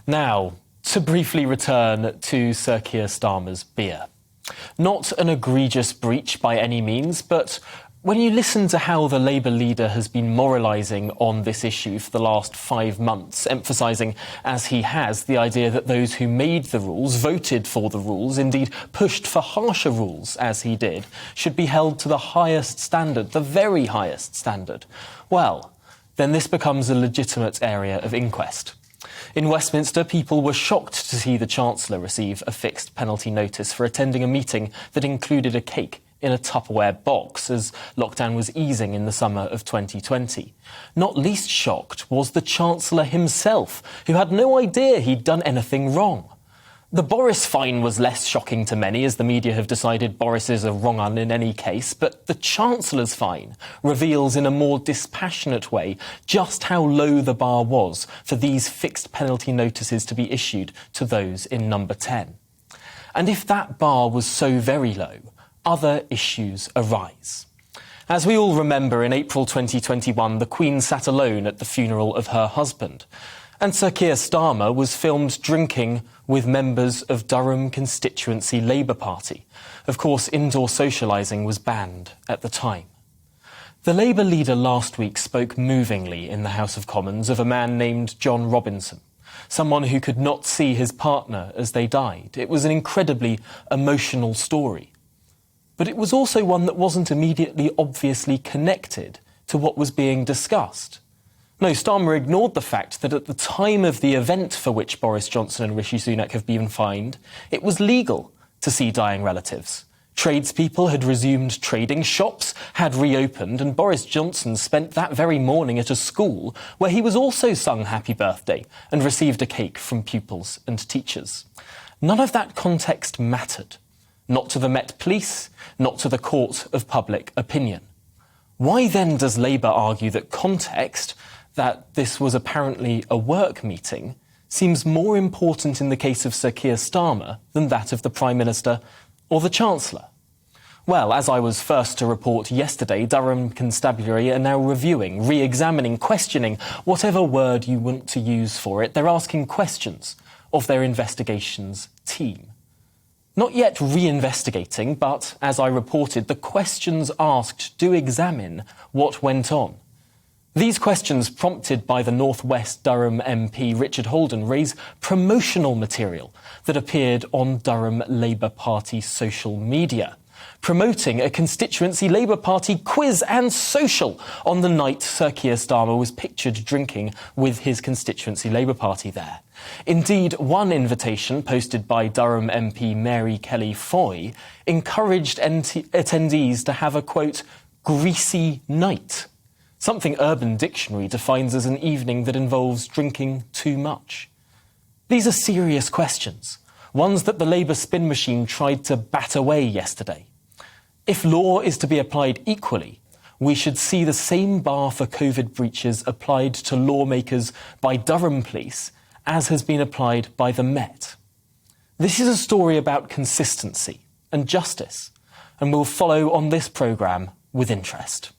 Now, to briefly return to Sir Keir Starmer's beer. Not an egregious breach by any means, but when you listen to how the Labour leader has been moralising on this issue for the last 5 months, emphasising, as he has, the idea that those who made the rules, voted for the rules, indeed pushed for harsher rules, as he did, should be held to the highest standard, the very highest standard, well, then this becomes a legitimate area of inquest. In Westminster, people were shocked to see the Chancellor receive a fixed penalty notice for attending a meeting that included a cake in a Tupperware box as lockdown was easing in the summer of 2020. Not least shocked was the Chancellor himself, who had no idea he'd done anything wrong. The Boris fine was less shocking to many, as the media have decided Boris is a wrong-un in any case, but the Chancellor's fine reveals in a more dispassionate way just how low the bar was for these fixed penalty notices to be issued to those in number 10. And if that bar was so very low, other issues arise. As we all remember, in April 2021, the Queen sat alone at the funeral of her husband, and Sir Keir Starmer was filmed drinking with members of Durham constituency Labour Party. Of course, indoor socialising was banned at the time. The Labour leader last week spoke movingly in the House of Commons of a man named John Robinson, someone who could not see his partner as they died. It was an incredibly emotional story. But it was also one that wasn't immediately obviously connected to what was being discussed. No, Starmer ignored the fact that at the time of the event for which Boris Johnson and Rishi Sunak have been fined, it was legal to see dying relatives. Tradespeople had resumed trading, shops had reopened, and Boris Johnson spent that very morning at a school where he was also sung happy birthday and received a cake from pupils and teachers. None of that context mattered. Not to the Met Police, not to the court of public opinion. Why then does Labour argue that context, that this was apparently a work meeting, seems more important in the case of Sir Keir Starmer than that of the Prime Minister or the Chancellor? Well, as I was first to report yesterday, Durham Constabulary are now reviewing, re-examining, questioning, whatever word you want to use for it. They're asking questions of their investigations team. Not yet re-investigating, but, as I reported, the questions asked do examine what went on. These questions, prompted by the North West Durham MP Richard Holden, raise promotional material that appeared on Durham Labour Party social media, promoting a constituency Labour Party quiz and social on the night Sir Keir Starmer was pictured drinking with his constituency Labour Party there. Indeed, one invitation posted by Durham MP Mary Kelly Foy encouraged attendees to have a, quote, greasy night, something Urban Dictionary defines as an evening that involves drinking too much. These are serious questions, ones that the Labour spin machine tried to bat away yesterday. If law is to be applied equally, we should see the same bar for COVID breaches applied to lawmakers by Durham Police as has been applied by the Met. This is a story about consistency and justice, and we'll follow on this programme with interest.